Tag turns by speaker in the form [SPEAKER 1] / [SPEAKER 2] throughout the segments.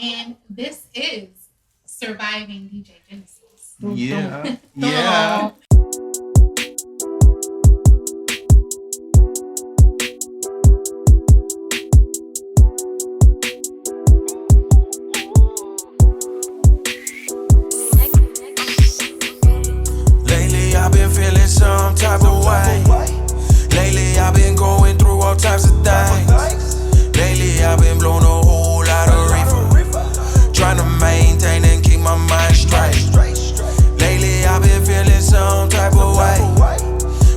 [SPEAKER 1] and this is Surviving DJ Genesis.
[SPEAKER 2] Yeah. Yeah.
[SPEAKER 3] Lately I've been feeling some type of way. Lately I've been going through all types of things. Lately I've been blowing a whole lot of reefer, trying to maintain and keep my mind straight. Lately I've been feeling some type of way.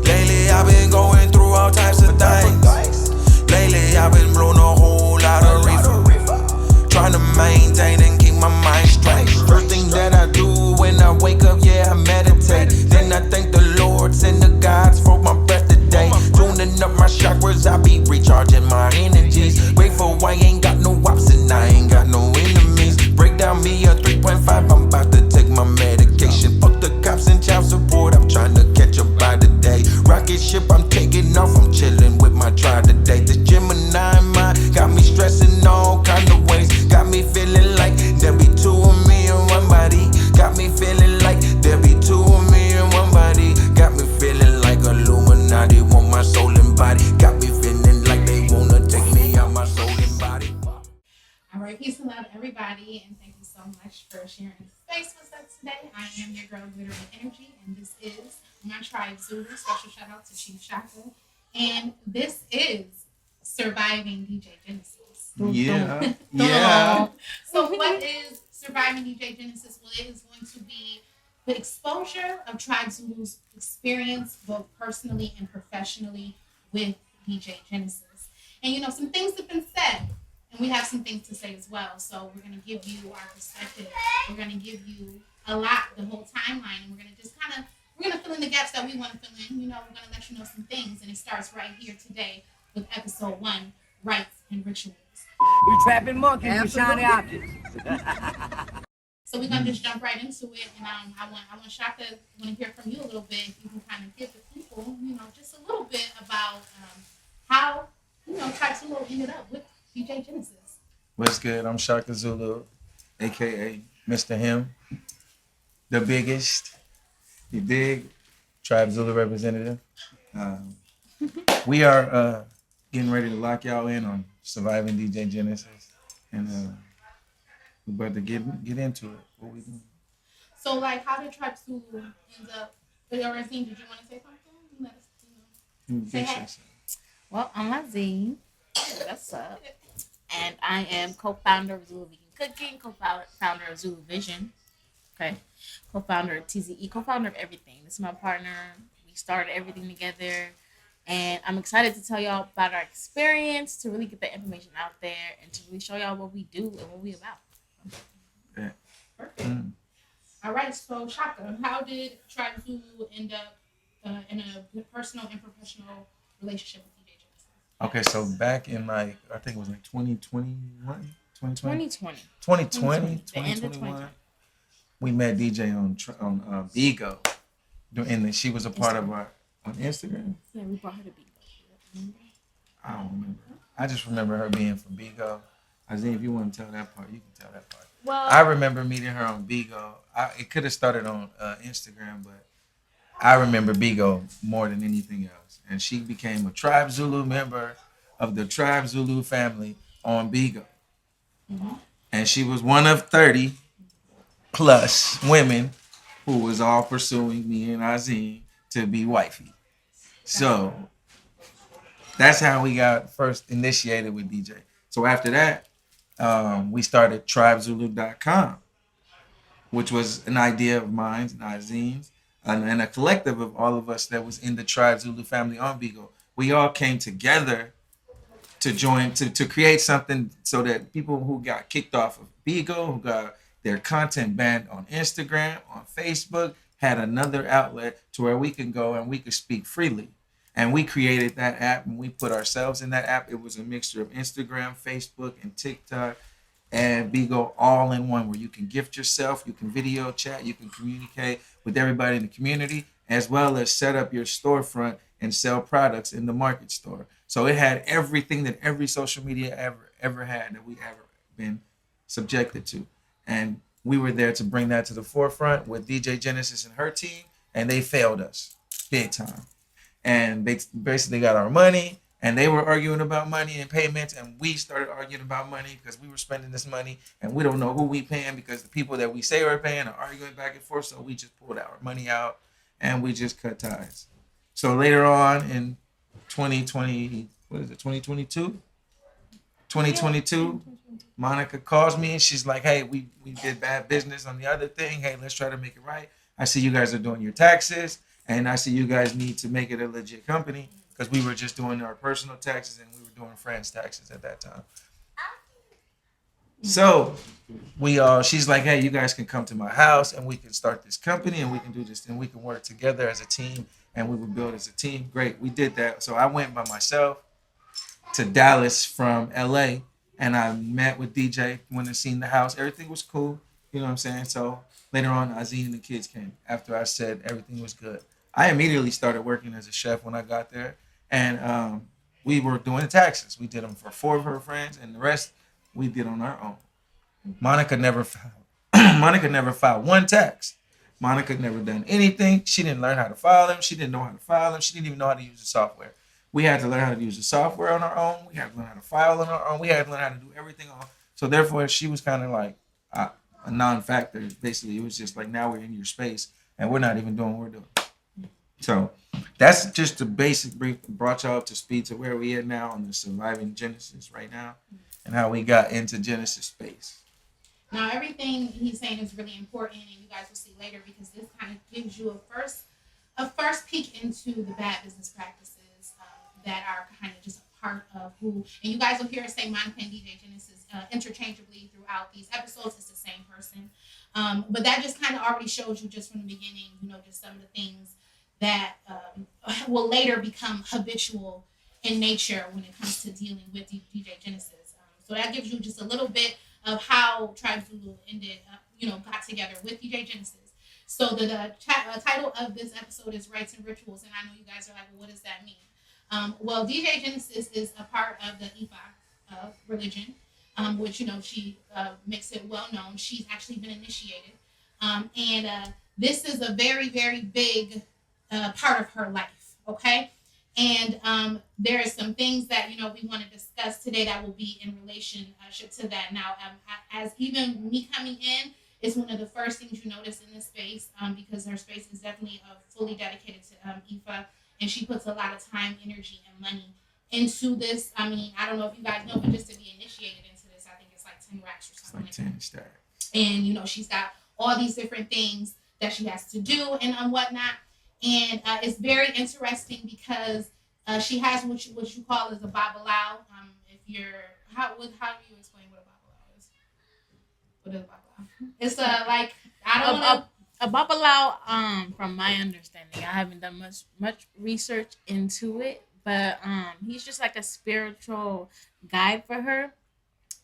[SPEAKER 3] Lately I've been going through all types of things. Lately I've been blowing a whole lot of reefer, trying to maintain and keep my mind straight. First thing that I do when I wake up, yeah, I meditate. Then I thank the Lord, send the gods for my breath today. Tuning up my chakras, I be recharging my energies. Grateful I ain't got no ops and I ain't got no enemies. Break down me a 3.5, I'm about to take my medication. Fuck the cops and child support, I'm trying to catch up by the day. Rocket ship, I'm taking off, I'm chilling with my tribe today. The Gemini mind got me stressing all kind of ways. Got me feeling like there be two of me in one body. Got me feeling like there be two of me in one body. Got me feeling like Illuminati want my soul and body. Got me feeling like they wanna take me out my soul and body.
[SPEAKER 1] All right, peace and love, everybody, and thank you so much for sharing space with us today. I am your girl, Glitter and Energy, and this is my tribe Zulu. Special shout out to Chief Shaka, and this is Surviving DJ Genesis.
[SPEAKER 2] Yeah. Yeah.
[SPEAKER 1] So, what is Surviving DJ Genesis? Well, it is going to be the exposure of Tribe Zulu's experience, both personally and professionally, with DJ Genesis. And some things have been said, and we have some things to say as well. So we're going to give you our perspective. We're going to give you a lot, the whole timeline, and we're going to just we're going to fill in the gaps that we want to fill in. We're going to let you know some things, and it starts right here today with episode 1, Rites and Rituals.
[SPEAKER 4] You're trapping monkeys with shiny objects.
[SPEAKER 1] So we're gonna just jump right into it, and I want Shaka, want to hear from you a little bit. If you can kind of give the people, just a little bit about how Tribe Zulu ended up with DJ Genesis.
[SPEAKER 2] What's good? I'm Shaka Zulu, aka Mr. Him, the biggest, the big Tribe Zulu representative. We are getting ready to lock y'all in on Surviving DJ Genesis, and we're about to get into it. What we doing?
[SPEAKER 1] So, how did Tribe Zulu end up? Or Azine, did you want to say something? Let us, say hey.
[SPEAKER 5] Well, I'm Azine. What's up? And I am co-founder of Zulu Vegan Cooking, co-founder of Zulu Vision. Okay, co-founder of TZE, co-founder of everything. This is my partner. We started everything together. And I'm excited to tell y'all about our experience, to really get the information out there, and to really show y'all what we do and what we about.
[SPEAKER 2] Yeah.
[SPEAKER 1] Perfect. All right, so Shaka, how did Tribe Zulu end up in a personal and professional relationship with DJ Genesis?
[SPEAKER 2] Okay, so back in I think it was 2021, 2020?
[SPEAKER 5] 2020.
[SPEAKER 2] 2021. We met DJ on Bigo, and she was a part of our on Instagram.
[SPEAKER 5] Yeah, we brought her to Bigo.
[SPEAKER 2] I don't remember. I just remember her being from Bigo. Azine, if you want to tell that part, you can tell that part.
[SPEAKER 5] Well,
[SPEAKER 2] I remember meeting her on Bigo. It could have started on Instagram, but I remember Bigo more than anything else. And she became a Tribe Zulu member of the Tribe Zulu family on Bigo. Mm-hmm. And she was one of 30 plus women who was all pursuing me and Azine to be wifey. So that's how we got first initiated with DJ. So after that, we started tribezulu.com, which was an idea of mine and Azine's, and a collective of all of us that was in the Tribe Zulu family on Bigo. We all came together to join, to create something so that people who got kicked off of Bigo, who got their content banned on Instagram, on Facebook, had another outlet to where we could go and we could speak freely. And we created that app and we put ourselves in that app. It was a mixture of Instagram, Facebook, and TikTok, and Bigo all in one, where you can gift yourself, you can video chat, you can communicate with everybody in the community, as well as set up your storefront and sell products in the market store. So it had everything that every social media ever had that we ever been subjected to. And we were there to bring that to the forefront with DJ Genesis and her team, and they failed us big time. And they basically got our money, and they were arguing about money and payments, and we started arguing about money because we were spending this money, and we don't know who we paying because the people that we say we're paying are arguing back and forth. So we just pulled our money out, and we just cut ties. So later on in 2020, what is it, 2022? 2022, Monica calls me and she's like, hey, we did bad business on the other thing. Hey, let's try to make it right. I see you guys are doing your taxes, and I see you guys need to make it a legit company, because we were just doing our personal taxes and we were doing friends' taxes at that time. So she's like, hey, you guys can come to my house and we can start this company and we can do this and we can work together as a team and we will build as a team. Great, we did that. So I went by myself to Dallas from LA, and I met with DJ, went and seen the house. Everything was cool. You know what I'm saying? So later on, Azine and the kids came after I said everything was good. I immediately started working as a chef when I got there, and we were doing the taxes. We did them for 4 of her friends, and the rest we did on our own. Monica never filed one tax. Monica never done anything. She didn't learn how to file them. She didn't know how to file them. She didn't even know how to use the software. We had to learn how to use the software on our own. We had to learn how to file on our own. We had to learn how to do everything on. So therefore, she was kind of like a non-factor. Basically, it was just like, now we're in your space, and we're not even doing what we're doing. So that's just the basic brief. Brought y'all up to speed to where we at now on the surviving Genesis right now, and how we got into Genesis space.
[SPEAKER 1] Now, everything he's saying is really important, and you guys will see later, because this kind of gives you a first peek into the bad business practices that are kind of just a part of who, and you guys will hear us say Monica and DJ Genesis interchangeably throughout these episodes. It's the same person. But that just kind of already shows you just from the beginning, just some of the things that will later become habitual in nature when it comes to dealing with DJ Genesis. So that gives you just a little bit of how Tribe Zulu got together with DJ Genesis. So the title of this episode is Rites and Rituals, and I know you guys are like, well, what does that mean? Well, DJ Genesis is a part of the Ifa religion, which, she makes it well known. She's actually been initiated. And this is a very, very big part of her life, okay? And there are some things that, we want to discuss today that will be in relationship to that. Now, as even me coming in, it's one of the first things you notice in this space, because her space is definitely fully dedicated to Ifa. And she puts a lot of time, energy, and money into this. I mean, I don't know if you guys know, but just to be initiated into this, I think it's like 10 racks or something.
[SPEAKER 2] It's like 10 stacks.
[SPEAKER 1] And, she's got all these different things that she has to do and whatnot. And it's very interesting because she has what you call as a babalao. How do you explain what a babalao is? What is a babalao? It's like, I don't know.
[SPEAKER 5] A babalao, from my understanding, I haven't done much research into it, but he's just like a spiritual guide for her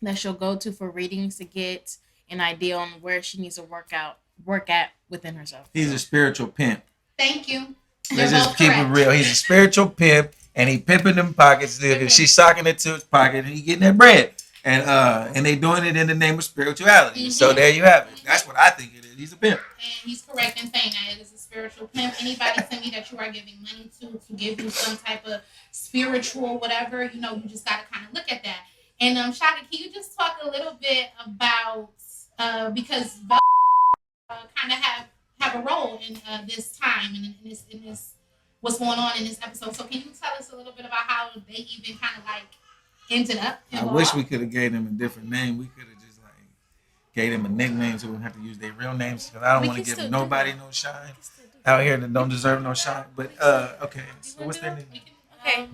[SPEAKER 5] that she'll go to for readings to get an idea on where she needs to work at within herself.
[SPEAKER 2] He's a spiritual pimp.
[SPEAKER 1] Thank you.
[SPEAKER 2] Let's just keep it real. He's a spiritual pimp, and he pimping them pockets. She's socking it to his pocket, and he getting that bread. And they doing it in the name of spirituality. Mm-hmm. So there you have it. That's what I think it is. He's a pimp.
[SPEAKER 1] And he's correct in saying that it is a spiritual pimp. Anybody send me that you are giving money to give you some type of spiritual whatever, you just got to kind of look at that. And Shaka, can you just talk a little bit about because kind of have a role in this time and in this what's going on in this episode. So can you tell us a little bit about how they even kind of like ended up involved?
[SPEAKER 2] I wish we could have gave them a different name. We could have just like gave them a nickname so we wouldn't have to use their real names, because I don't want to give nobody no shine out here that don't deserve no shine. But okay, so what's their name?
[SPEAKER 5] Okay,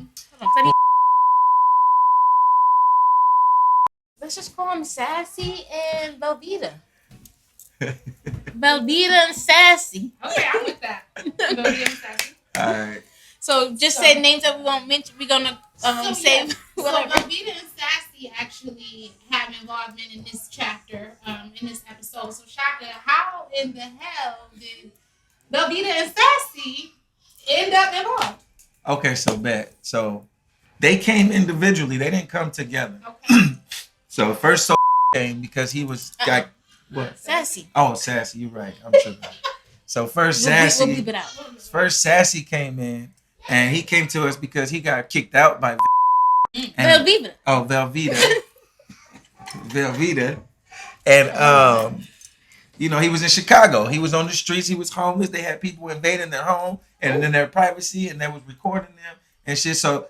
[SPEAKER 5] let's just call them Sassy and Velveeta. Velveeta and Sassy.
[SPEAKER 1] Okay, I'm with that. Velveeta and Sassy.
[SPEAKER 2] All right.
[SPEAKER 5] So just say names that we won't mention. We're gonna say.
[SPEAKER 1] So Velveeta and Sassy actually have involvement in this chapter, in this episode. So Shaka, how in the hell did Velveeta and Sassy end up involved?
[SPEAKER 2] Okay, so they came individually. They didn't come together.
[SPEAKER 1] Okay.
[SPEAKER 2] So first, came because he was got what?
[SPEAKER 5] Sassy.
[SPEAKER 2] Oh, Sassy, you're right. I'm tripping. So first
[SPEAKER 5] We'll
[SPEAKER 2] Sassy,
[SPEAKER 5] bleep it out.
[SPEAKER 2] first Sassy came in, and he came to us because he got kicked out by
[SPEAKER 5] Velveeta.
[SPEAKER 2] Oh, Velveeta. Velveeta. And you know, he was in Chicago. He was on the streets. He was homeless. They had people invading their home and in their privacy, and they was recording them and shit. So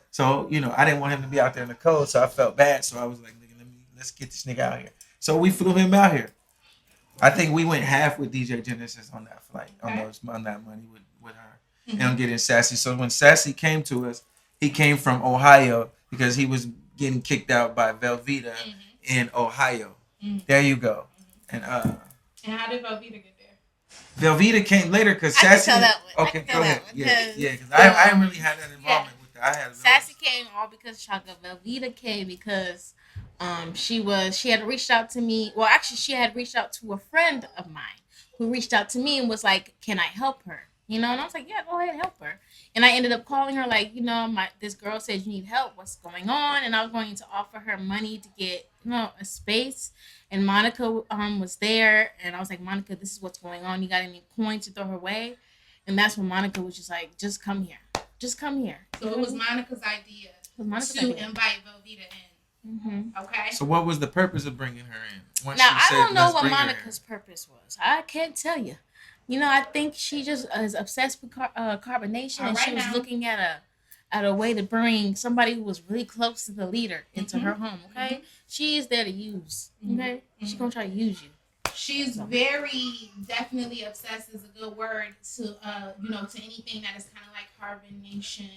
[SPEAKER 2] you know, I didn't want him to be out there in the cold, so I felt bad. So I was like, nigga, let's get this nigga out here. So we flew him out here. I think we went half with DJ Genesis on that flight, on that money with her, and getting Sassy. So when Sassy came to us, he came from Ohio because he was getting kicked out by Velveeta in Ohio. There you go. And
[SPEAKER 1] how did Velveeta get there?
[SPEAKER 2] Velveeta came later because
[SPEAKER 5] I
[SPEAKER 2] Sassy.
[SPEAKER 5] can tell that one.
[SPEAKER 2] Okay,
[SPEAKER 5] I can
[SPEAKER 2] go
[SPEAKER 5] tell
[SPEAKER 2] ahead.
[SPEAKER 5] that one,
[SPEAKER 2] Yeah, because I didn't really have that involvement with that. I had
[SPEAKER 5] Sassy came all because Chaka. Velveeta came because she had reached out to me. Well, actually, she had reached out to a friend of mine who reached out to me and was like, "Can I help her?" You know, and I was like, "Yeah, go ahead, help her." And I ended up calling her like, you know, this girl said you need help. What's going on? And I was going to offer her money to get, you know, a space. And Monica was there, and I was like, Monica, this is what's going on. You got any coins to throw her way? And that's when Monica was just like, just come here. Just come here.
[SPEAKER 1] So it was Monica's idea to invite Velveeta in. Okay.
[SPEAKER 2] So what was the purpose of bringing her in?
[SPEAKER 5] Now, I don't know what Monica's purpose was. I can't tell you. You know, I think she just is obsessed with carbonation, and she was looking at a way to bring somebody who was really close to the leader into her home. Okay, she is there to use. Okay, she's gonna try to use you.
[SPEAKER 1] She's very definitely obsessed is a good word to you know, to anything that is kind of like carbonation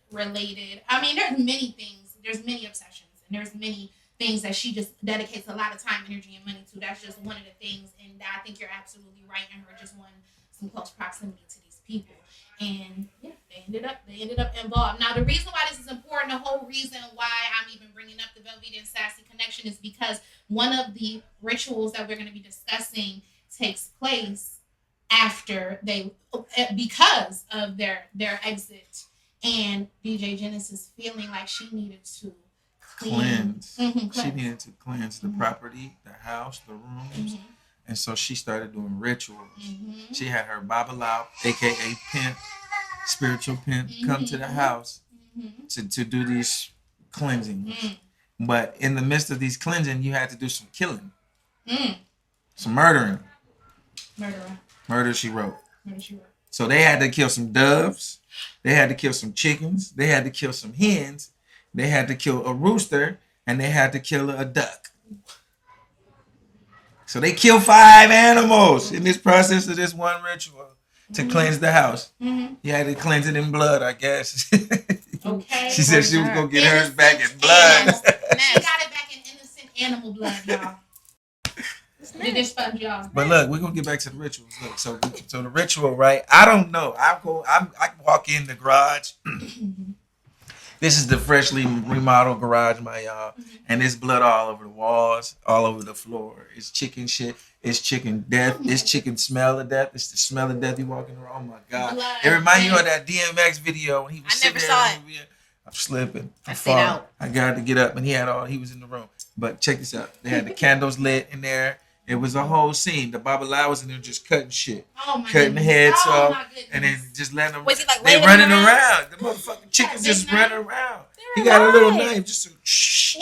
[SPEAKER 1] related. I mean, there's many things. There's many obsessions, and there's many things that she just dedicates a lot of time, energy, and money to. That's just one of the things, and I think you're absolutely right in her just wanting some close proximity to these people. And yeah, they ended up involved. Now, the reason why this is important, the whole reason why I'm even bringing up the Velveeta and Sassy connection is because one of the rituals that we're going to be discussing takes place after because of their exit, and DJ Genesis feeling like she needed to cleanse.
[SPEAKER 2] She needed to cleanse the property, the house, the rooms. And so she started doing rituals. She had her Babalau, aka pimp, spiritual pimp, come to the house to do these cleansings. But in the midst of these cleansing, you had to do some killing. Some murdering. Murder, she wrote. So they had to kill some doves. They had to kill some chickens. They had to kill some hens. They had to kill a rooster. And they had to kill a duck. So they killed 5 animals in this process of this one ritual to cleanse the house. You had to cleanse it in blood, I guess.
[SPEAKER 1] Okay.
[SPEAKER 2] She said she was going to get hers back in blood.
[SPEAKER 1] She got it back in innocent animal blood, y'all. Did this fun, y'all.
[SPEAKER 2] But look, we're going to get back to the rituals. Look, so the ritual, right? I don't know. I walk in the garage. This is the freshly remodeled garage, my y'all. And there's blood all over the walls, all over the floor. It's chicken shit. It's chicken death. It's chicken smell of death. It's the smell of death you walking around. Oh, my God.
[SPEAKER 1] Blood.
[SPEAKER 2] It reminds you of that DMX video when he was sitting there.
[SPEAKER 5] I never saw it.
[SPEAKER 2] I'm slipping.
[SPEAKER 5] I stayed out.
[SPEAKER 2] I got to get up, and he was in the room. But check this out. They had the candles lit in there. It was a whole scene. The Babalau was in there just cutting shit.
[SPEAKER 1] Oh my
[SPEAKER 2] cutting
[SPEAKER 1] goodness.
[SPEAKER 2] heads
[SPEAKER 1] Oh
[SPEAKER 2] off.
[SPEAKER 1] my goodness.
[SPEAKER 2] And then just letting them.
[SPEAKER 5] Was he like
[SPEAKER 2] they
[SPEAKER 5] waving
[SPEAKER 2] running
[SPEAKER 5] around?
[SPEAKER 2] around. The motherfucking chickens just
[SPEAKER 1] Big knife?
[SPEAKER 2] running around.
[SPEAKER 5] They're
[SPEAKER 2] He got a little
[SPEAKER 5] alive.
[SPEAKER 2] knife. Just shh.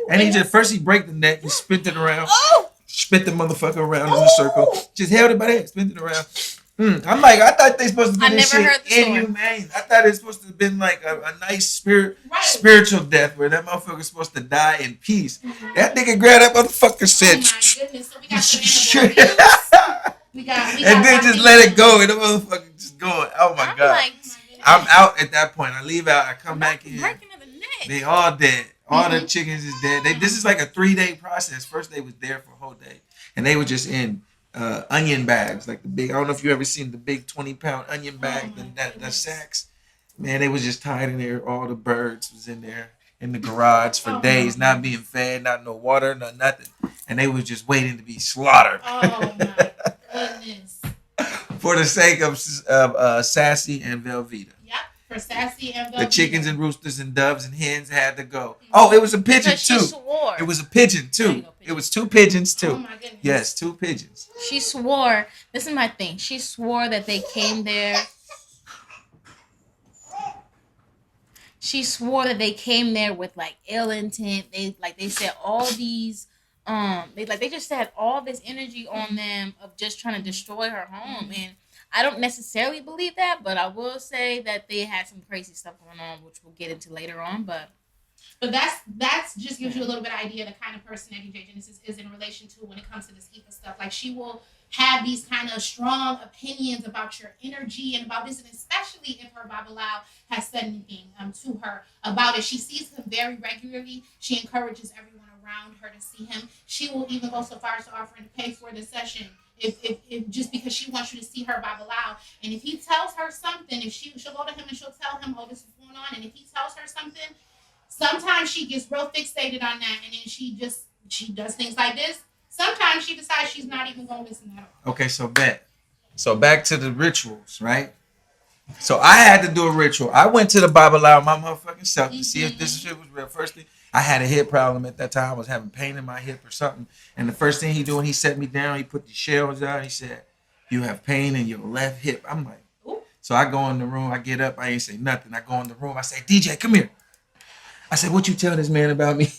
[SPEAKER 2] And he just first he break the neck. He spent it around.
[SPEAKER 5] Oh!
[SPEAKER 2] Spent the motherfucker around in a circle. Just held it by the head. Spent it around. I'm like, I thought they supposed to be
[SPEAKER 5] I
[SPEAKER 2] this
[SPEAKER 5] never
[SPEAKER 2] shit
[SPEAKER 5] heard the story.
[SPEAKER 2] inhumane. I thought it's supposed to have been like a nice spiritual death where that motherfucker's supposed to die in peace. That nigga grabbed that motherfucker,
[SPEAKER 1] Oh
[SPEAKER 2] said,
[SPEAKER 1] my goodness. So we got some animal abuse. We got
[SPEAKER 2] and then just let it go, and the motherfucker just going. Oh my
[SPEAKER 5] I'm
[SPEAKER 2] God.
[SPEAKER 5] like,
[SPEAKER 2] I'm out at that point. I leave out. I come back in.
[SPEAKER 5] breaking of the neck.
[SPEAKER 2] They all dead. All the chickens is dead. This is like a 3-day process. First they was there for a whole day, and they were just in onion bags, like the big. I don't know if you ever seen the big 20-pound onion bag, the sacks. Man, they was just tied in there. All the birds was in there in the garage for days, not being fed, not no water, no nothing, and they was just waiting to be slaughtered.
[SPEAKER 1] Oh my goodness.
[SPEAKER 2] For the sake of Sassy and Velveeta.
[SPEAKER 1] Yep. For Sassy and
[SPEAKER 2] The chickens and roosters and doves and hens had to go. Oh, it was a pigeon
[SPEAKER 5] Because she
[SPEAKER 2] too.
[SPEAKER 5] swore.
[SPEAKER 2] It was a pigeon too. It was 2 pigeons too.
[SPEAKER 1] Oh my goodness.
[SPEAKER 2] Yes, 2 pigeons.
[SPEAKER 5] She swore. This is my thing. She swore that they came there. She swore that they came there with like ill intent. They said all these they just had all this energy on them of just trying to destroy her home. And I don't necessarily believe that, but I will say that they had some crazy stuff going on, which we'll get into later on. But
[SPEAKER 1] that's just gives you a little bit of idea the kind of person that DJ Genesis is in relation to when it comes to this HEPA stuff. Like she will have these kind of strong opinions about your energy and about this, and especially if her Babalao has said anything to her about it. She sees him very regularly. She encourages everyone around her to see him. She will even go so far as to offering to pay for the session if just because she wants you to see her Babalao. And if he tells her something, if she'll go to him and she'll tell him, oh, this is going on. And if he tells her something, sometimes she gets real fixated on that, and then she does things like this. Sometimes she decides she's not even going to listen at all.
[SPEAKER 2] Okay, so back to the rituals, right? So I had to do a ritual. I went to the Babalao my motherfucking self to see if this shit was real. First thing, I had a hip problem at that time. I was having pain in my hip or something. And the first thing he do when he set me down, he put the shells out. He said, "You have pain in your left hip." I'm like, ooh. So I go in the room. I get up. I ain't say nothing. I go in the room. I say, "DJ, come here." I said, "What you tell this man about me?"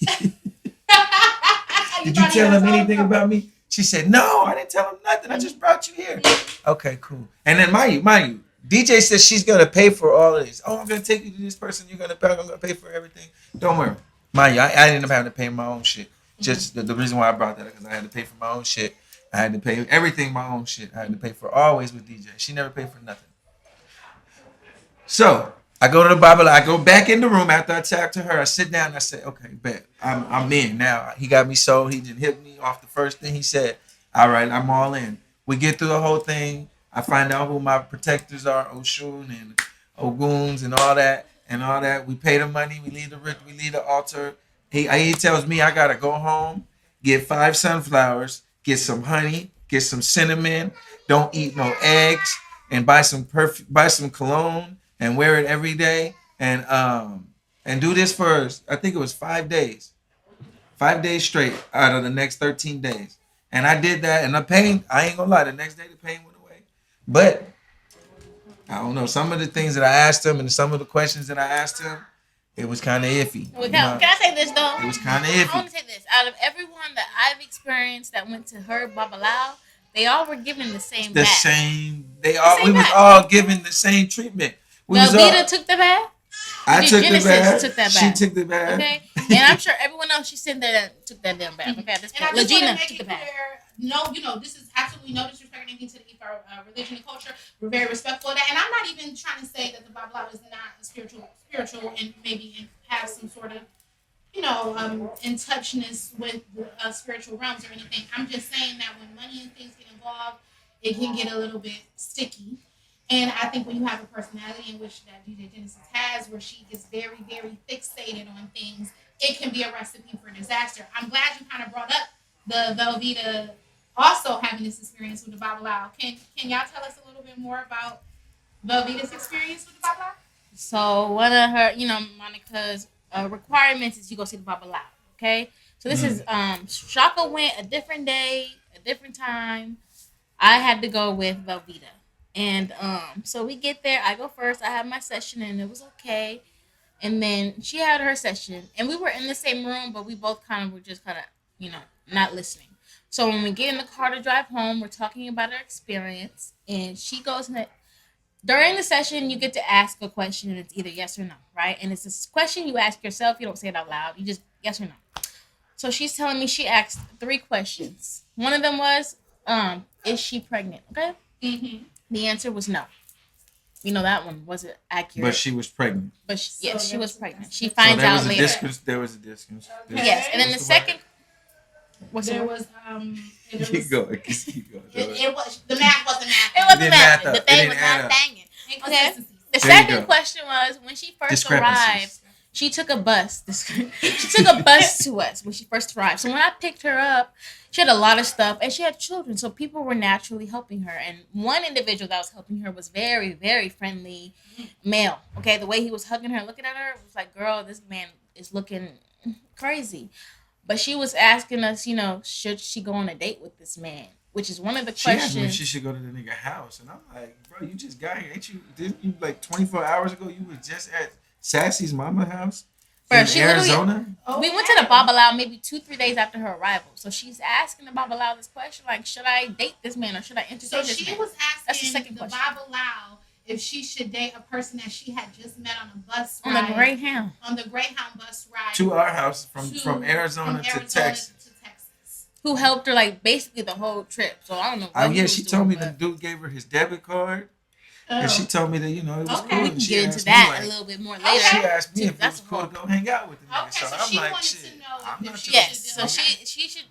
[SPEAKER 2] Did you tell him anything about me? She said, "No, I didn't tell him nothing. I just brought you here." Okay, cool. And then mind you, DJ says she's gonna pay for all of this. Oh, I'm gonna take you to this person. You're gonna pay. I'm gonna pay for everything. Don't worry. Mind you, I ended up having to pay my own shit. Just the reason why I brought that because I had to pay for my own shit. I had to pay everything my own shit. I had to pay for always with DJ. She never paid for nothing. So I go to the Bible. I go back in the room after I talk to her. I sit down and I say, "Okay, bet I'm in now." He got me sold. He didn't hit me off the first thing he said. All right, I'm all in. We get through the whole thing. I find out who my protectors are, Oshun and Oguns and all that. We pay the money. We leave the altar. He tells me I gotta go home, get 5 sunflowers, get some honey, get some cinnamon. Don't eat no eggs, and buy some cologne. And wear it every day, and do this for I think it was 5 days, 5 days straight out of the next 13 days. And I did that, and the pain, I ain't gonna lie, the next day the pain went away. But I don't know, some of the things that I asked him and some of the questions that I asked him, it was kind of iffy.
[SPEAKER 5] Well, can I say this though?
[SPEAKER 2] It was kind of iffy.
[SPEAKER 5] I want to say this: out of everyone that I've experienced that went to her Babalao, they all were given the same.
[SPEAKER 2] We
[SPEAKER 5] bath.
[SPEAKER 2] was all given the same treatment.
[SPEAKER 5] Velveeta took the bath.
[SPEAKER 2] I took the bath.
[SPEAKER 5] Took that bath.
[SPEAKER 2] She took the bath.
[SPEAKER 5] Okay, and I'm sure everyone else she sent there took that damn bath. Okay, at this point, Legina took the bath.
[SPEAKER 1] No, this is absolutely no disrespect or anything to the religion and culture. We're very respectful of that, and I'm not even trying to say that the Bible is not spiritual, and maybe have some sort of, in touchness with the spiritual realms or anything. I'm just saying that when money and things get involved, it can get a little bit sticky. And I think when you have a personality in which that DJ Genesis has, where she gets very, very fixated on things, it can be a recipe for disaster. I'm glad you kind of brought up the Velveeta also having this experience with the Babalao. Can y'all tell us a little bit more about Velveeta's experience with the Babalao?
[SPEAKER 5] So one of her, Monica's requirements is you go see the Babalao. Okay, so this is Shaka went a different day, a different time. I had to go with Velveeta. And so we get there. I go first. I have my session, and it was okay. And then she had her session, and we were in the same room, but we both were just not listening. So when we get in the car to drive home, we're talking about our experience, and she goes during the session, you get to ask a question, and it's either yes or no, right? And it's this question you ask yourself. You don't say it out loud. You just yes or no. So she's telling me she asked 3 questions. One of them was, is she pregnant? Okay. Mm-hmm. The answer was no. That one wasn't accurate.
[SPEAKER 2] But she was pregnant.
[SPEAKER 5] But she was pregnant. She finds out later.
[SPEAKER 2] There was a distance.
[SPEAKER 5] Yes, and then the second.
[SPEAKER 1] There was
[SPEAKER 2] Keep going.
[SPEAKER 1] It was the math wasn't math.
[SPEAKER 5] It wasn't math. The thing was not banging. Okay. The second question was when she first arrived. She took a bus. She took a bus to us when she first arrived. So when I picked her up, she had a lot of stuff and she had children. So people were naturally helping her. And one individual that was helping her was very, very friendly male. Okay, the way he was hugging her, looking at her, was like, girl, this man is looking crazy. But she was asking us, you know, should she go on a date with this man? Which is one of the questions.
[SPEAKER 2] She asked me if she should go to the nigga house. And I'm like, bro, you just got here. Didn't you like 24 hours ago, you were just at Sassy's mama house in Arizona?
[SPEAKER 5] We went to the Babalao maybe 2-3 days after her arrival. So she's asking the Babalao this question, like, should I date this man or should I entertain this man?
[SPEAKER 1] So she was asking the
[SPEAKER 5] question.
[SPEAKER 1] Babalao if she should date a person that she had just met on a bus ride.
[SPEAKER 5] On the Greyhound.
[SPEAKER 1] On the Greyhound bus ride.
[SPEAKER 2] To our house from Arizona to Texas.
[SPEAKER 5] Who helped her, like, basically the whole trip. So I don't know.
[SPEAKER 2] Oh, yeah, she told me the dude gave her his debit card. And she told me that, you know, it was cool.
[SPEAKER 5] We can get into that a little bit more later.
[SPEAKER 2] She asked me if it was cool to go hang out with the nigga.
[SPEAKER 1] Okay,
[SPEAKER 2] so
[SPEAKER 1] she
[SPEAKER 2] I'm like,
[SPEAKER 1] wanted
[SPEAKER 2] shit.
[SPEAKER 1] to know
[SPEAKER 2] I'm
[SPEAKER 1] if
[SPEAKER 2] not
[SPEAKER 1] she
[SPEAKER 2] sure.
[SPEAKER 5] Yes, so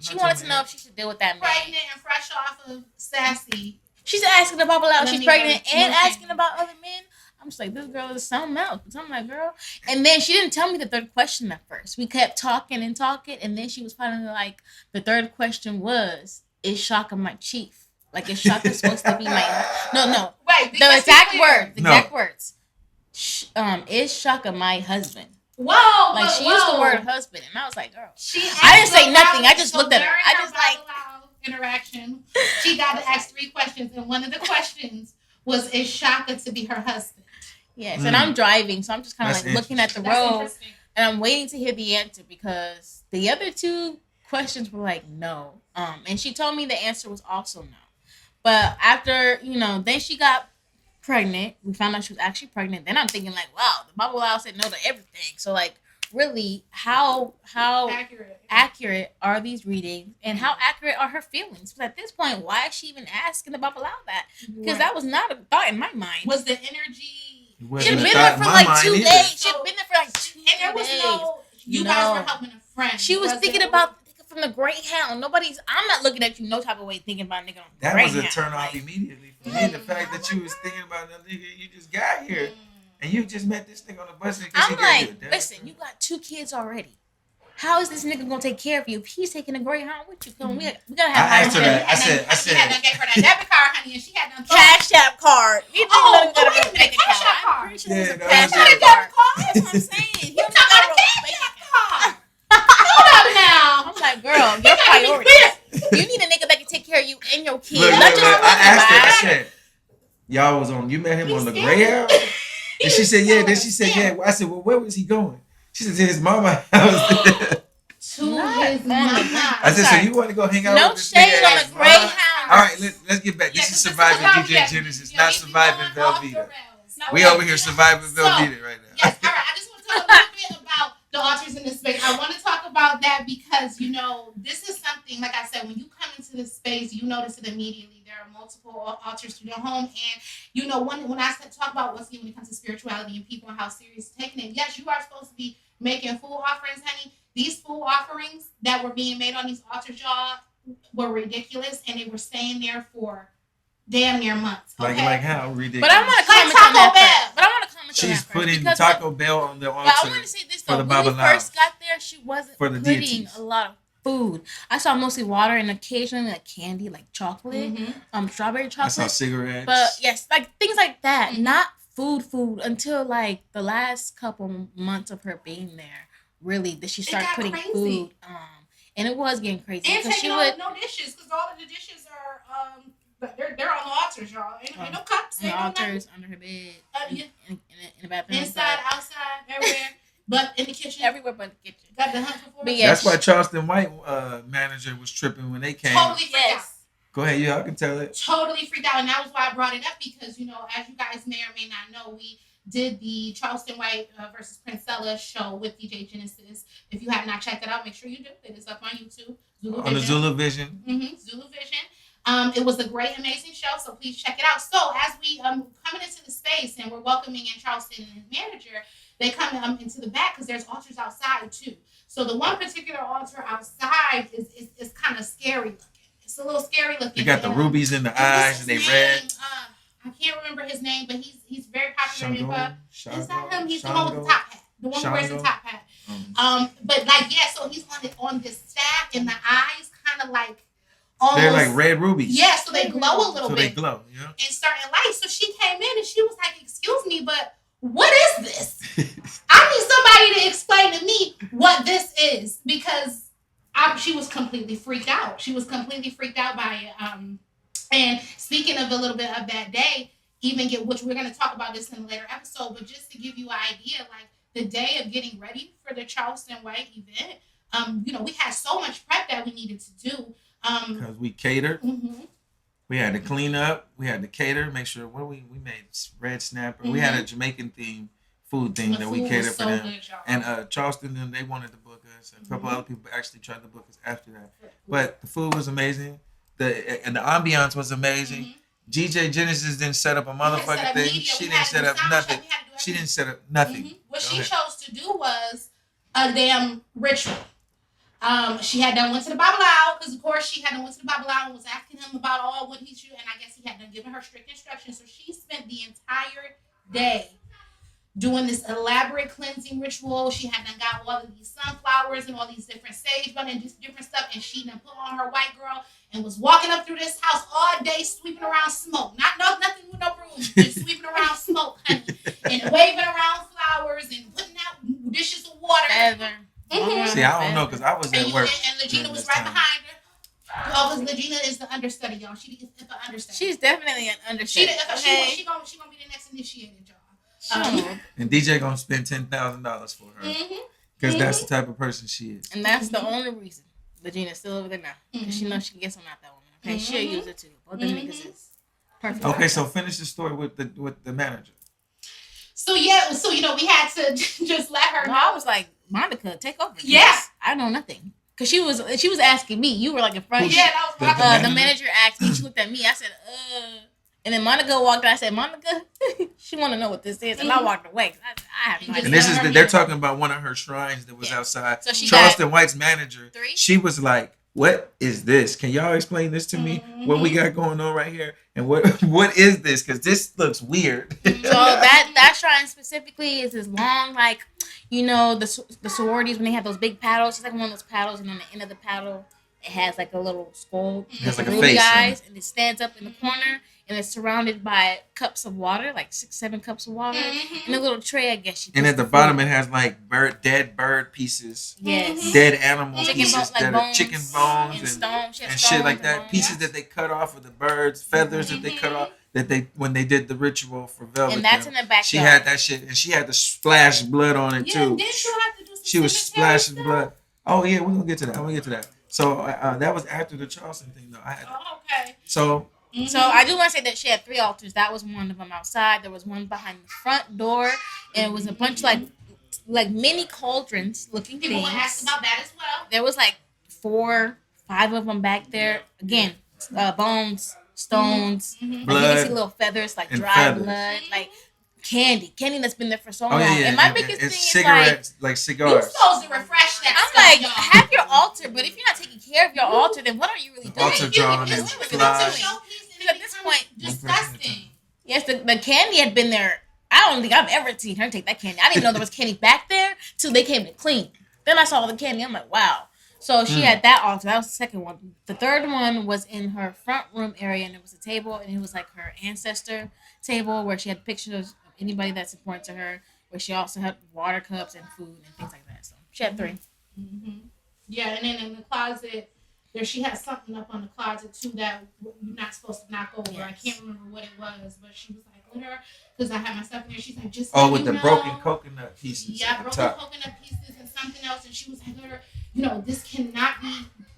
[SPEAKER 5] she wanted to know if she should deal with that man.
[SPEAKER 1] Pregnant and fresh off of Sassy.
[SPEAKER 5] She's asking the Babalao if she's pregnant and asking about other men. I'm just like, this girl is something else. So I'm like, girl. And then she didn't tell me the third question at first. We kept talking, and then she was finally like, the third question was, is Shaka my chief? Like, is Shaka supposed to be my... No.
[SPEAKER 1] Wait,
[SPEAKER 5] the exact words. Is Shaka my husband?
[SPEAKER 1] Whoa,
[SPEAKER 5] like, she used the word husband, and I was like, girl.
[SPEAKER 1] I
[SPEAKER 5] didn't say nothing. I just looked at her. I just like...
[SPEAKER 1] interaction. She got to ask 3 questions, and one of the questions was, is Shaka to be her husband?
[SPEAKER 5] Yes, and I'm driving, so I'm just kind of like looking at the road, and I'm waiting to hear the answer because the other 2 questions were like no. And she told me the answer was also no. But after, you know, then she got pregnant. We found out she was actually pregnant. Then I'm thinking like, wow, the Babalao said no to everything. So like, really, how accurate are these readings, and how accurate are her feelings? Because at this point, why is she even asking the Babalao that? Because that was not a thought in my mind.
[SPEAKER 1] Was the energy?
[SPEAKER 2] She
[SPEAKER 5] had been there for like 2 days. She had been there for like 2 days.
[SPEAKER 1] And there was no. You guys were helping a friend.
[SPEAKER 5] She was thinking about from the Greyhound. I'm not looking at you no type of way thinking about a nigga on the
[SPEAKER 2] That
[SPEAKER 5] Greyhound.
[SPEAKER 2] was a turn off immediately for me. The fact that you was thinking about that nigga, you just got here. And you just met this nigga on the bus.
[SPEAKER 5] I'm like, listen, you got 2 kids already. How is this nigga gonna take care of you if he's taking a Greyhound with you? We gotta have.
[SPEAKER 2] I asked her that. I said.
[SPEAKER 1] She had done gave her that debit card, honey, and she had done
[SPEAKER 5] Cash App card.
[SPEAKER 1] Wait a minute, Cash App card.
[SPEAKER 5] I'm pretty sure
[SPEAKER 2] Yeah,
[SPEAKER 5] it's a
[SPEAKER 2] that
[SPEAKER 5] Cash
[SPEAKER 2] was
[SPEAKER 5] App card. That's what I'm saying.
[SPEAKER 1] You talking about a Cash App card? Hold up now.
[SPEAKER 5] I'm like, girl, your priorities. You need a nigga that can take care of you and your kids.
[SPEAKER 2] Look,
[SPEAKER 5] Not just
[SPEAKER 2] I asked her. I
[SPEAKER 5] I
[SPEAKER 2] said, y'all was on. You met him on the Greyhound. And she said, yeah. Then she said, yeah. I said, well, where was he going? She said, to his mama house.
[SPEAKER 1] To his mama.
[SPEAKER 2] I said, so you want to go hang out
[SPEAKER 5] no
[SPEAKER 2] with this
[SPEAKER 5] shade
[SPEAKER 2] nigga?
[SPEAKER 5] on a Greyhound.
[SPEAKER 2] All right, let's get back. This is Surviving DJ Genesis, not Surviving Velveeta. We over here surviving Velveeta right now.
[SPEAKER 1] Yes, all right. I just want to talk a little bit about the altars in this space. I want to talk about that because, you know, this is something, like I said, when you come into this space, you notice it immediately. There are multiple altars to your home. And, you know, when I talk about what's new when it comes to spirituality and people and how serious taking it, yes, you are supposed to be making food offerings, honey. These food offerings that were being made on these altars, y'all, were ridiculous. And they were staying there for damn near months. Okay?
[SPEAKER 2] Like how ridiculous.
[SPEAKER 5] But I want to comment on that first.
[SPEAKER 2] She's putting Taco Bell on the altar.
[SPEAKER 5] But I want to say this though. When we first got there, she wasn't putting a lot of food. I saw mostly water and occasionally like candy, like chocolate, strawberry chocolate.
[SPEAKER 2] I saw cigarettes.
[SPEAKER 5] But yes, like things like that. Not food until like the last couple months of her being there. Really, that she started putting food. And it was getting crazy.
[SPEAKER 1] And taking no dishes because all of the dishes are they're on the altars, y'all. Ain't no cups.
[SPEAKER 5] On the altars, under her bed, in the bathroom,
[SPEAKER 1] inside, outside, everywhere. But in the kitchen,
[SPEAKER 5] everywhere but the kitchen.
[SPEAKER 1] Got the hunt for.
[SPEAKER 5] But yeah,
[SPEAKER 2] that's why Charleston White manager was tripping when they came.
[SPEAKER 1] Totally freaked out.
[SPEAKER 2] Go ahead, I can tell it.
[SPEAKER 1] Totally freaked out, and that was why I brought it up because, you know, as you guys may or may not know, we did the Charleston White versus Princella show with DJ Genesis. If you have not checked it out, make sure you do. It is up on YouTube.
[SPEAKER 2] On the Zulu Vision.
[SPEAKER 1] Zulu Vision. It was a great, amazing show, so please check it out. So as we coming into the space and we're welcoming in Charleston and his manager, they come into the back because there's altars outside too. So the one particular altar outside is kind of scary looking. It's a little scary looking.
[SPEAKER 2] You got the rubies in the eyes and they red.
[SPEAKER 1] I can't remember his name, but he's very popular in hip hop. Is that him? He's the one with the top hat. The one who wears the
[SPEAKER 2] Shango?
[SPEAKER 1] top hat. But like, yeah, so he's on this staff, and the eyes kind of like almost.
[SPEAKER 2] They're like red rubies.
[SPEAKER 1] Yeah, so they glow a little
[SPEAKER 2] So
[SPEAKER 1] bit.
[SPEAKER 2] they glow, yeah.
[SPEAKER 1] In certain lights. So she came in and she was like, "Excuse me, but what is this?" I need somebody to explain to me what this is, because she was completely freaked out. She was completely freaked out by it. And speaking of a little bit of that day, which we're going to talk about this in a later episode, but just to give you an idea, like the day of getting ready for the Charleston White event, we had so much prep that we needed to do.
[SPEAKER 2] Because we catered.
[SPEAKER 1] Mm-hmm.
[SPEAKER 2] We had to clean up. We had to cater, make sure we made red snapper. We had a Jamaican themed food thing that we catered for them.
[SPEAKER 1] Good,
[SPEAKER 2] and Charleston, they wanted to book us. And a couple other people actually tried to book us after that. But the food was amazing. The ambiance was amazing. DJ Genesis didn't set up a motherfucking thing. She didn't set up nothing. She didn't set up nothing.
[SPEAKER 1] What she chose to do was a damn ritual. She had done went to the Babalawo, because of course she had done went to the Babalawo and was asking him about all what he should, and I guess he had done given her strict instructions. So she spent the entire day doing this elaborate cleansing ritual. She had done got all of these sunflowers and all these different sage butter and just different stuff, and she done put on her white girl and was walking up through this house all day sweeping around smoke. Nothing with no broom, just sweeping around smoke, honey, and waving around flowers and putting out dishes of water.
[SPEAKER 2] See, I don't know, because I was at work.
[SPEAKER 1] And Legina was right behind her. Oh, because Legina is the understudy, y'all. She is the understudy.
[SPEAKER 5] She's definitely an understudy.
[SPEAKER 1] She gonna be the next initiated, y'all.
[SPEAKER 2] And DJ gonna spend $10,000 for her, because that's the type of person she is.
[SPEAKER 5] And that's the only reason Legina's still over there now, because she knows she can get some out that woman. Okay, she'll use it too. Both the niggas is perfect.
[SPEAKER 2] Okay, so finish the story with the manager.
[SPEAKER 1] So we had to just let her know.
[SPEAKER 5] I was like, Monica, take over.
[SPEAKER 1] Yeah.
[SPEAKER 5] I know nothing. Because she was asking me. You were like in front.
[SPEAKER 1] Yeah, that was
[SPEAKER 5] the manager asked me. She looked at me. I said, And then Monica walked in. I said, Monica, she want to know what this is. And I walked away. I have no idea.
[SPEAKER 2] And this is they're talking about one of her shrines that was outside.
[SPEAKER 5] So she
[SPEAKER 2] Charleston White's manager.
[SPEAKER 5] 3?
[SPEAKER 2] She was like, "What is this? Can y'all explain this to me? What we got going on right here? And what is this? Because this looks weird."
[SPEAKER 5] So that shrine specifically is this long, like, the sororities when they have those big paddles. It's like one of those paddles, and on the end of the paddle, it has like a little skull.
[SPEAKER 2] It has like a
[SPEAKER 5] ruby
[SPEAKER 2] face.
[SPEAKER 5] eyes, and it stands up in the corner, and it's surrounded by cups of water, like 6-7 cups of water, and a little tray, I guess.
[SPEAKER 2] And at the bottom, it has like dead bird pieces.
[SPEAKER 5] Yes.
[SPEAKER 2] Dead animal
[SPEAKER 5] Chicken
[SPEAKER 2] pieces
[SPEAKER 5] bones, like
[SPEAKER 2] that are chicken bones
[SPEAKER 5] and stones,
[SPEAKER 2] and shit like that. Pieces that they cut off of the birds, feathers that they cut off. That when they did the ritual for Velvet.
[SPEAKER 5] And that's in the backyard.
[SPEAKER 2] She had that shit, and she had to splash blood on it too.
[SPEAKER 1] Didn't you have to do some
[SPEAKER 2] She was splashing
[SPEAKER 1] stuff?
[SPEAKER 2] blood. Oh yeah, we're gonna get to that. So that was after the Charleston thing, though.
[SPEAKER 1] Okay.
[SPEAKER 2] So
[SPEAKER 5] I do want to say that she had 3 altars. That was one of them outside. There was one behind the front door, and it was a bunch of like mini cauldrons looking
[SPEAKER 1] People
[SPEAKER 5] things.
[SPEAKER 1] asked about that as well.
[SPEAKER 5] There was like 4, 5 of them back there. Again, bones, stones, like you
[SPEAKER 2] blood,
[SPEAKER 5] can see little feathers, like
[SPEAKER 2] and
[SPEAKER 5] dry
[SPEAKER 2] feathers.
[SPEAKER 5] blood, like candy that's been there for so
[SPEAKER 2] oh
[SPEAKER 5] long.
[SPEAKER 2] yeah,
[SPEAKER 5] And my
[SPEAKER 2] and
[SPEAKER 5] biggest thing is
[SPEAKER 2] cigarettes, like
[SPEAKER 1] You're
[SPEAKER 2] cigars.
[SPEAKER 1] supposed to refresh that
[SPEAKER 5] I'm
[SPEAKER 1] stuff,
[SPEAKER 5] like,
[SPEAKER 1] y'all.
[SPEAKER 5] have your altar, but if you're not taking care of your altar, then what are you really doing?
[SPEAKER 2] Altar drawn and
[SPEAKER 1] It's
[SPEAKER 2] fly.
[SPEAKER 1] a showpiece, and
[SPEAKER 5] At
[SPEAKER 1] it
[SPEAKER 5] this
[SPEAKER 1] becomes
[SPEAKER 5] point-
[SPEAKER 1] disgusting.
[SPEAKER 5] Yes, the candy had been there. I don't think I've ever seen her take that candy. I didn't know there was candy back there till they came to clean. Then I saw the candy. I'm like, wow. So she had that altar. That was the second one. The third one was in her front room area, and it was a table, and it was like her ancestor table where she had pictures of anybody that's important to her, where she also had water cups and food and things like that. So she had 3.
[SPEAKER 1] Yeah, and then in the closet, there she had something up on the closet too that you're not supposed to knock over.
[SPEAKER 5] Yes.
[SPEAKER 1] I can't remember what it was, but she was like, "Let her," because I had my stuff in there. She's like, "Just
[SPEAKER 2] Oh,
[SPEAKER 1] so
[SPEAKER 2] with
[SPEAKER 1] you
[SPEAKER 2] the
[SPEAKER 1] know."
[SPEAKER 2] broken coconut pieces.
[SPEAKER 1] Yeah,
[SPEAKER 2] at the
[SPEAKER 1] broken
[SPEAKER 2] top.
[SPEAKER 1] coconut pieces and something else, and she was like, "Let her, this cannot be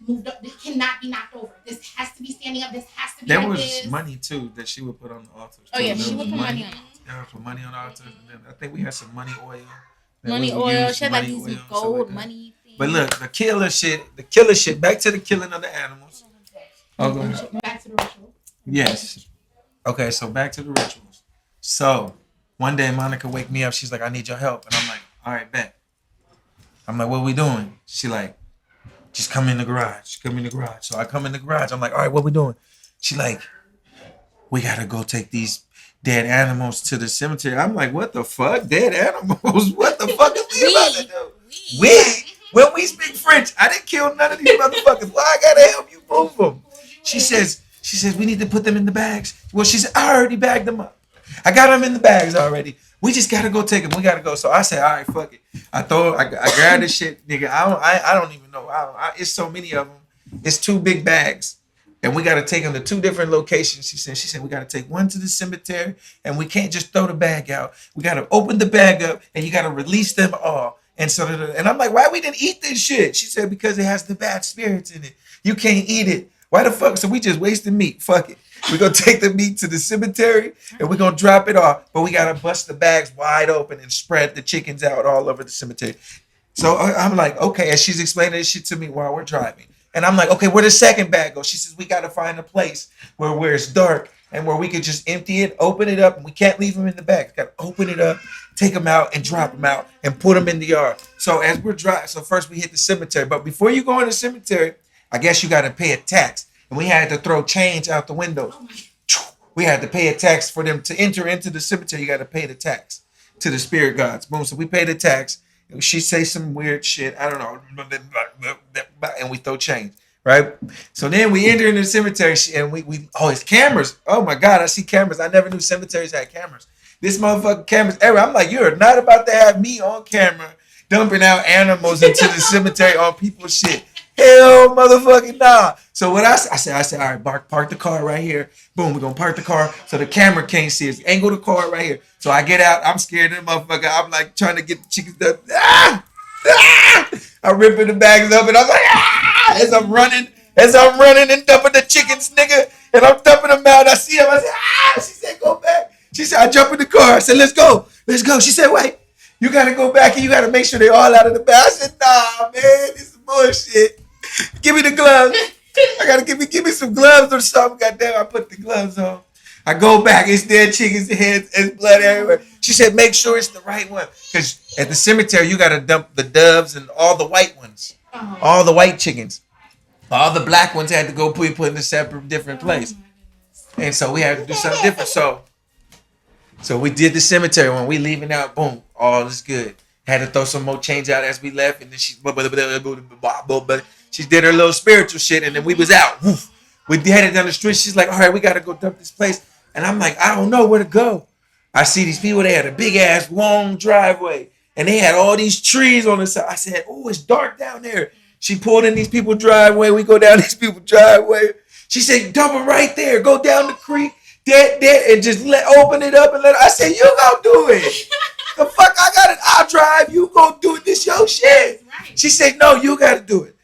[SPEAKER 1] moved up. This cannot be knocked over. This has to be standing up. This has to be
[SPEAKER 2] There
[SPEAKER 1] like
[SPEAKER 2] was
[SPEAKER 1] this."
[SPEAKER 2] money too that she would put on the altar.
[SPEAKER 5] Oh yeah,
[SPEAKER 2] There
[SPEAKER 5] she
[SPEAKER 2] was
[SPEAKER 5] would put money on it.
[SPEAKER 2] Yeah, put money on the altar. And then I think we had some money oil. that
[SPEAKER 5] Money
[SPEAKER 2] we would
[SPEAKER 5] oil.
[SPEAKER 2] use,
[SPEAKER 5] She had like
[SPEAKER 2] money
[SPEAKER 5] these
[SPEAKER 2] oil, stuff
[SPEAKER 5] gold
[SPEAKER 2] like that.
[SPEAKER 5] money things.
[SPEAKER 2] But look, the killer shit. Back to the killing of the animals. Oh, go ahead.
[SPEAKER 1] Back to the ritual.
[SPEAKER 2] Yes. Okay, so back to the rituals. So one day Monica wake me up. She's like, "I need your help," and I'm like, "All right, bet." I'm like, "What we doing?" She like, "Just come in the garage. Come in the garage." So I come in the garage. I'm like, "All right, what we doing?" She like, "We gotta go take these dead animals to the cemetery. I'm like, what the fuck? Dead animals? What the fuck is we about to do? We? When we speak French, I didn't kill none of these motherfuckers. Why I gotta help you move them? She says, we need to put them in the bags. Well, she said, I already bagged them up. I got them in the bags already. We just gotta go take them. We gotta go. So I said, all right, fuck it. I grabbed this shit, nigga. I don't even know. It's so many of them. It's 2 big bags. And we got to take them to 2 different locations. She said, we got to take one to the cemetery, and we can't just throw the bag out. We got to open the bag up, and you got to release them all. And I'm like, why we didn't eat this shit? She said, because it has the bad spirits in it. You can't eat it. Why the fuck? So we just wasted meat. Fuck it. We're going to take the meat to the cemetery, and we're going to drop it off. But we got to bust the bags wide open and spread the chickens out all over the cemetery. So I'm like, okay. And she's explaining this shit to me while we're driving. And I'm like, okay, where the second bag go? She says, we got to find a place where it's dark and where we could just empty it, open it up, and we can't leave them in the bag. Got to open it up, take them out, and drop them out, and put them in the yard. So as we're driving, so first we hit the cemetery. But before you go in the cemetery, I guess you got to pay a tax. And we had to throw change out the windows. We had to pay a tax for them to enter into the cemetery. You got to pay the tax to the spirit gods. Boom. So we pay the tax. She say some weird shit. I don't know. And we throw change. Right? So then we enter in the cemetery and it's cameras. Oh my God, I see cameras. I never knew cemeteries had cameras. This motherfucking cameras everywhere. I'm like, you're not about to have me on camera dumping out animals into the cemetery on people's shit. Hell motherfucking nah. So what I said, all right, park the car right here. Boom, we're gonna park the car so the camera can't see us. Angle the car right here. So I get out, I'm scared of the motherfucker. I'm like trying to get the chickens up. I'm ripping the bags up and I'm like, as I'm running and dumping the chickens, nigga. And I'm dumping them out. I see them. I said, She said, go back. She said, I jump in the car. I said, let's go. She said, wait, you gotta go back and you gotta make sure they're all out of the bag. I said, nah, man, this is bullshit. Give me the gloves. I gotta give me some gloves or something. Goddamn, I put the gloves on. I go back. It's dead chickens' heads. It's blood everywhere. She said, make sure it's the right one. Because at the cemetery, you gotta dump the doves and all the white ones. Oh. All the white chickens. All the black ones had to go put in a separate, different place. And so we had to do something different. So we did the cemetery when we leaving out. Boom, all is good. Had to throw some more change out as we left, and then she did her little spiritual shit, and then we was out. We headed down the street. She's like, all right, we got to go dump this place. And I'm like, I don't know where to go. I see these people. They had a big-ass, long driveway, and they had all these trees on the side. I said, oh, it's dark down there. She pulled in these people's driveway. We go down these people's driveway. She said, dump it right there. Go down the creek, dead, and just open it up and let her. I said, you go do it. The fuck, I got it. I'll drive. You go do it. This your shit. Right. She said, no, you got to do it.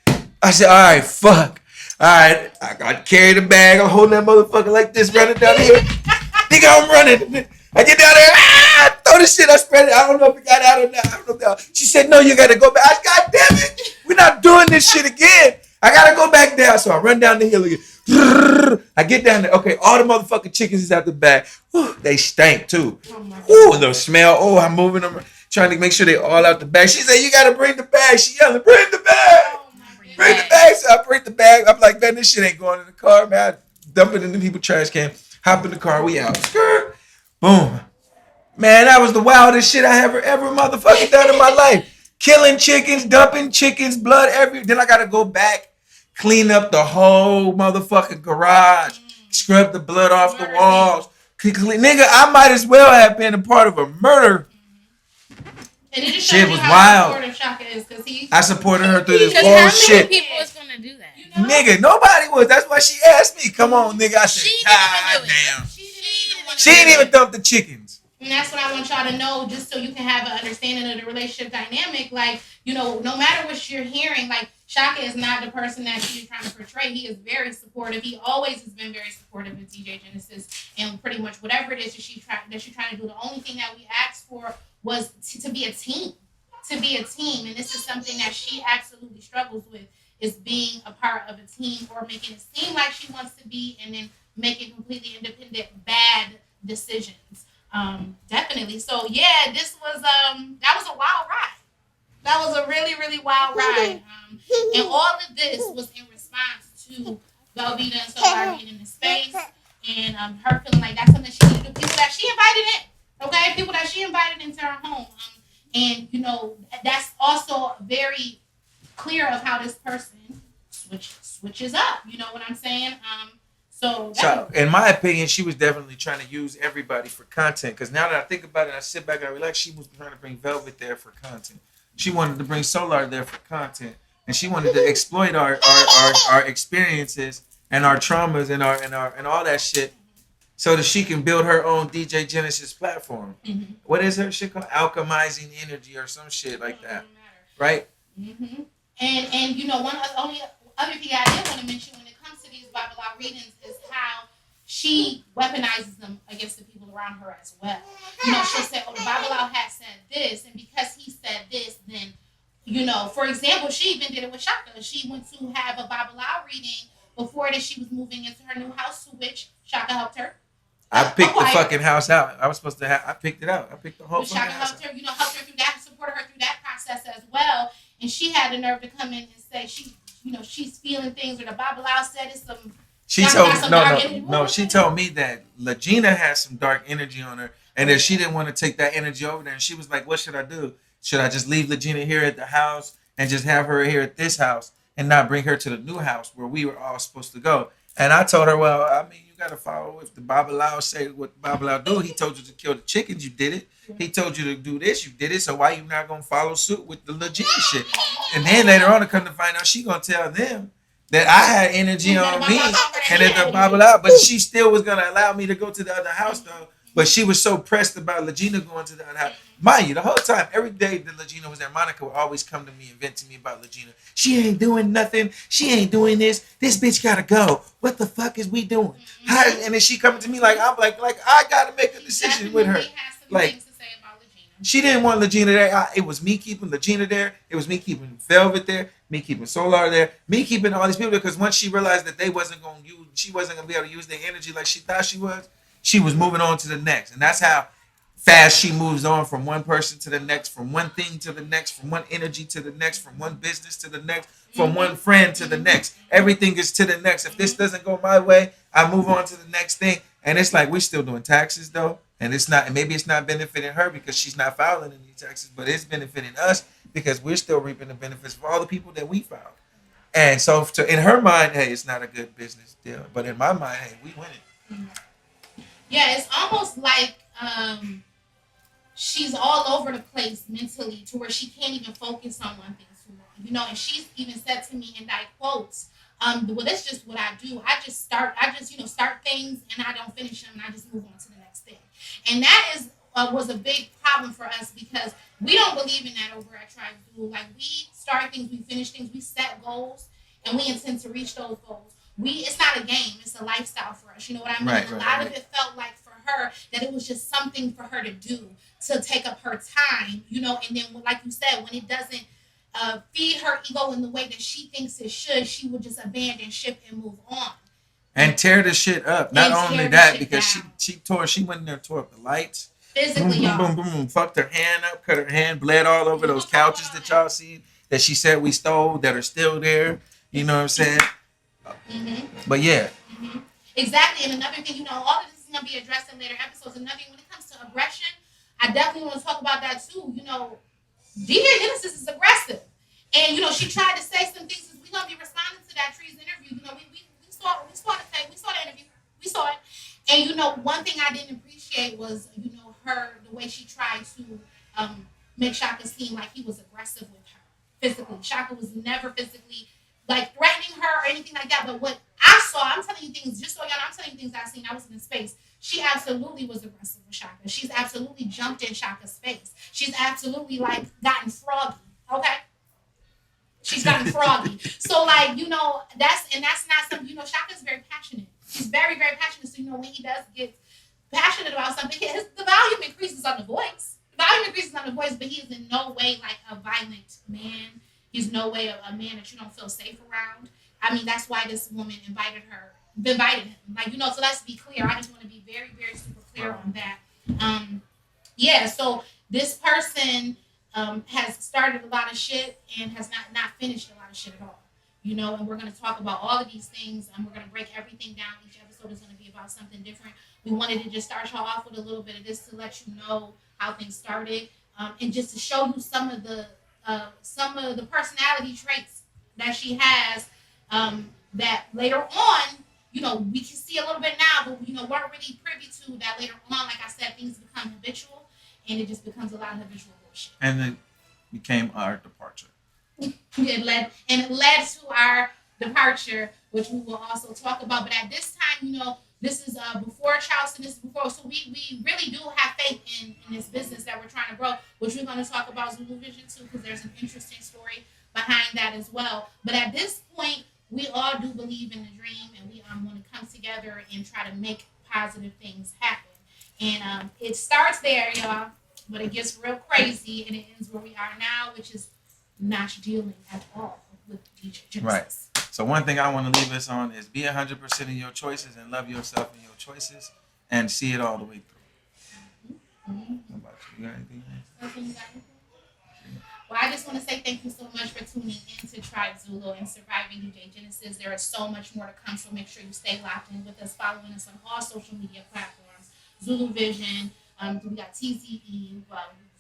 [SPEAKER 2] I said, all right, fuck. All right, I got to carry the bag. I'm holding that motherfucker like this, running down here. Nigga, I'm running. I get down there, throw the shit, I spread it. I don't know if it got out or not. I don't know. She said, no, you got to go back. God damn it. We're not doing this shit again. I got to go back down. So I run down the hill again. I get down there. Okay, all the motherfucking chickens is out the bag. Whew, they stank too. Ooh, the smell. Oh, I'm moving them, trying to make sure they all out the bag. She said, you got to bring the bag. She yelling, bring the bag. Bring the bag. So I bring the bag. I'm like, man, this shit ain't going in the car, man. I dump it in the people's trash can. Hop in the car. We out. Skirt. Boom. Man, that was the wildest shit I ever motherfucking done in my life. Killing chickens, dumping chickens, blood everywhere. Then I got to go back, clean up the whole motherfucking garage, scrub the blood off the walls. Nigga, I might as well have been a part of a murder.
[SPEAKER 1] And it just
[SPEAKER 2] shit was
[SPEAKER 1] wild.
[SPEAKER 2] I supported her through this whole shit.
[SPEAKER 5] How many people was gonna do that?
[SPEAKER 1] You know?
[SPEAKER 2] Nigga, nobody was. That's why she asked me. Come on, nigga. I said, God damn. She didn't even dump the chickens.
[SPEAKER 1] And that's what I want y'all to know, just so you can have an understanding of the relationship dynamic. Like, you know, no matter what you're hearing, like, Shaka is not the person that she's trying to portray. He is very supportive. He always has been very supportive of DJ Genesis and pretty much whatever it is that she's trying to do. The only thing that we asked for was to be a team. To be a team. And this is something that she absolutely struggles with, is being a part of a team or making it seem like she wants to be and then making completely independent bad decisions. Definitely. So yeah, this was that was a wild ride. That was a really, really wild ride. And all of this was in response to Velveeta and Solar being in the space and her feeling like that's something she needed to do. People that she invited in, okay, people that she invited into her home, and you know that's also very clear of how this person switches up. You know what I'm saying? So
[SPEAKER 2] in my opinion, she was definitely trying to use everybody for content. Because now that I think about it, I sit back and I relax. She was trying to bring Velvet there for content. She wanted to bring Solar there for content, and she wanted to exploit our experiences and our traumas and all that shit, so that she can build her own DJ Genesis platform.
[SPEAKER 1] Mm-hmm.
[SPEAKER 2] What is her shit called? Alchemizing Energy or some shit like that, right?
[SPEAKER 1] Mm-hmm. And you know, one of the only other thing I did want to mention when it comes to these Bible law readings is how she weaponizes them against the people around her as well. You know, she'll say, "Oh, the Bible law has said this, and because he said this, then." You know, for example, she even did it with Shaka. She went to have a Bible law reading before that she was moving into her new house, to which Shaka helped her.
[SPEAKER 2] I picked the fucking house out. I was supposed to have. I picked it out. I picked the whole fucking
[SPEAKER 1] Shaka
[SPEAKER 2] house
[SPEAKER 1] helped her, you know, helped her through that, supported her through that process as well. And she had the nerve to come in and say she's feeling things, or the Bible law said it's some.
[SPEAKER 2] She told She told me that Legina has some dark energy on her, and that she didn't want to take that energy over there. And she was like, "What should I do? Should I just leave Legina here at the house and just have her here at this house and not bring her to the new house where we were all supposed to go?" And I told her, "Well, I mean, you got to follow if the Bible law say what the Bible law do. He told you to kill the chickens, you did it. He told you to do this, you did it. So why you not gonna follow suit with the Legina shit?" And then later on, to come to find out, she gonna tell them that I had energy on me and that the Bible out, but she still was gonna allow me to go to the other house though. But she was so pressed about Legina going to the other house. Mind you, the whole time, every day that Legina was there, Monica would always come to me and vent to me about Legina. She ain't doing nothing. She ain't doing this. This bitch gotta go. What the fuck is we doing? And then she coming to me like I'm like I gotta make a decision with her. Like she didn't want Legina there. It was me keeping Legina there. It was me keeping Velvet there. Me keeping Solar there. Me keeping all these people there. Because once she realized that she wasn't gonna be able to use their energy like she thought she was moving on to the next. And that's how fast she moves on from one person to the next, from one thing to the next, from one energy to the next, from one business to the next, from one friend to the next. Everything is to the next. If this doesn't go my way, I move on to the next thing. And it's like we're still doing taxes though. And maybe it's not benefiting her because she's not filing any taxes, but it's benefiting us because we're still reaping the benefits of all the people that we filed. And so in her mind, hey, it's not a good business deal. But in my mind, hey, we win it.
[SPEAKER 1] Yeah, it's almost like she's all over the place mentally to where she can't even focus on one thing too long. You know, and she's even said to me, and I quote, well, that's just what I do. I just start things and I don't finish them and I just move on to the next thing. And that was a big problem for us because we don't believe in that over at Tribe Zulu. Like we start things, we finish things, we set goals, and we intend to reach those goals. It's not a game, it's a lifestyle for us. You know what I mean?
[SPEAKER 2] Right,
[SPEAKER 1] a lot of it felt like for her that it was just something for her to do, to take up her time, you know, and then like you said, when it doesn't feed her ego in the way that she thinks it should, she would just abandon ship and move on.
[SPEAKER 2] And tear the shit up. Not only that, because she went in there and tore up the lights.
[SPEAKER 1] Physically,
[SPEAKER 2] boom, boom, boom, boom, fucked her hand up, cut her hand, bled all over those couches that y'all see that she said we stole that are still there. You know what I'm saying?
[SPEAKER 1] Mm-hmm.
[SPEAKER 2] But yeah.
[SPEAKER 1] Mm-hmm. Exactly. And another thing, you know, all of this is going to be addressed in later episodes. Another thing, when it comes to aggression, I definitely want to talk about that too. You know, DJ Genesis is aggressive. And, you know, she tried to say some things. We're going to be responding to that Tree's interview. You know, we saw the interview. We saw it. And, you know, one thing I didn't appreciate was, you know, the way she tried to make Shaka seem like he was aggressive with her physically. Shaka was never physically like threatening her or anything like that. But what I saw, I'm telling you things, just so y'all know, I'm telling you things I've seen. I was in space. She absolutely was aggressive with Shaka. She's absolutely jumped in Shaka's face. She's absolutely like gotten froggy. Okay? She's gotten froggy. So like, you know, that's not something, you know, Shaka's very passionate. He's very, very passionate. So, you know, when he does get passionate about something, the volume increases on the voice. The volume increases on the voice, but he is in no way like a violent man. He's no way a man that you don't feel safe around. I mean, that's why this woman invited him. Like, you know, so let's be clear. I just want to be very, very super clear on that. Yeah, so this person has started a lot of shit and has not finished a lot of shit at all. You know, and we're going to talk about all of these things and we're going to break everything down each episode. episode is going to be about something different. We wanted to just start y'all off with a little bit of this to let you know how things started, and just to show you some of the personality traits that she has, that later on, you know, we can see a little bit now, but you know, weren't really privy to that later on. Like I said, things become habitual, and it just becomes a lot of habitual bullshit.
[SPEAKER 2] And it became our departure.
[SPEAKER 1] It led to our departure, which we will also talk about. But at this time, you know, this is before Charleston. This is before, so we really do have faith in this business that we're trying to grow, which we're going to talk about Zulu Vision too, because there's an interesting story behind that as well. But at this point, we all do believe in the dream, and we want to come together and try to make positive things happen. And it starts there, y'all, but it gets real crazy, and it ends where we are now, which is not dealing at all with DJ Genesis.
[SPEAKER 2] Right. So one thing I want to leave us on is be 100% in your choices and love yourself in your choices and see it all the way through.
[SPEAKER 1] Mm-hmm.
[SPEAKER 2] What about you? You got anything else?
[SPEAKER 1] Well, I just want to say thank you so much for tuning in to Tribe Zulu and Surviving DJ Genesis. There is so much more to come, so make sure you stay locked in with us, following us on all social media platforms. Zulu Vision, we got TZE,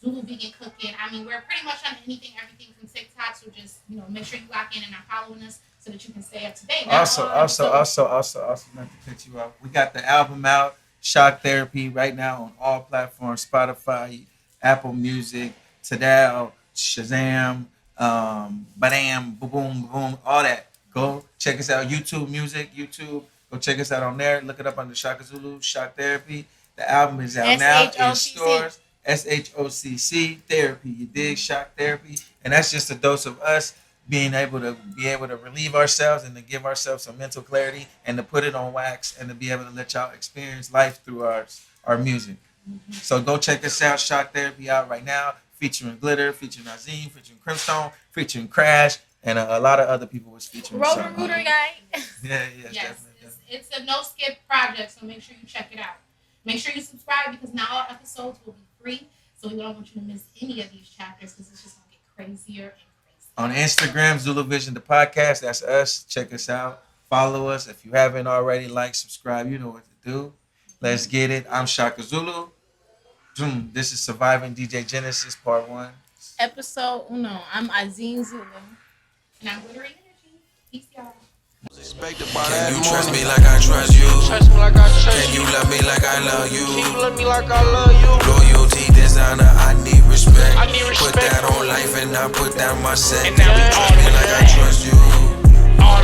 [SPEAKER 1] Zulu Vegan Cooking. I mean, we're pretty much on anything, everything from TikTok, so just, you know, make sure you lock in and are following us so that you can stay up to date.
[SPEAKER 2] Also, not to cut you off, we got the album out, Shock Therapy, right now on all platforms, Spotify, Apple Music, Tidal, Shazam, Badam, Boom, Boom, all that. Go check us out. YouTube Music, YouTube. Go check us out on there. Look it up under Shaka Zulu, Shock Therapy. The album is out now in stores. SHOCC Therapy. You dig? Shock Therapy. And that's just a dose of us being able to relieve ourselves and to give ourselves some mental clarity and to put it on wax and to be able to let y'all experience life through our music. Mm-hmm. So go check us out. Shock Therapy out right now. Featuring Glitter, featuring Azim, featuring Crimstone, featuring Crash, and a lot of other people was featuring.
[SPEAKER 5] Rotor Rooter guy.
[SPEAKER 2] Yes,
[SPEAKER 1] definitely. It's a no skip project, so make sure you check it out. Make sure you subscribe because now all episodes will be free, so we don't want you to miss any of these chapters because it's just gonna get crazier and crazier.
[SPEAKER 2] On Instagram, Zulu Vision the podcast. That's us. Check us out. Follow us if you haven't already. Like, subscribe. You know what to do. Let's get it. I'm Shaka Zulu. This is Surviving DJ Genesis Part 1.
[SPEAKER 5] Episode 1. I'm Azim Zulu.
[SPEAKER 1] And I'm Glittery Energy. Peace, y'all.
[SPEAKER 3] Can you trust me like I trust you? Can you love me like I love you? Loyalty, designer, I need respect. Put that on life and I put that on my set. Can you trust me like I trust you?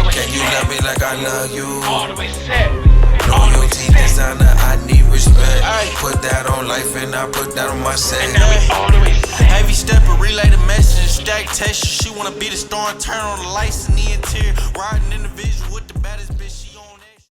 [SPEAKER 3] Can you love me like I love you? Loyalty, designer, I need respect. Put that on life and I put that on my set. Heavy stepper, relay the message, stack texture. She wanna be the star and turn on the lights in the interior. Riding in the visual with the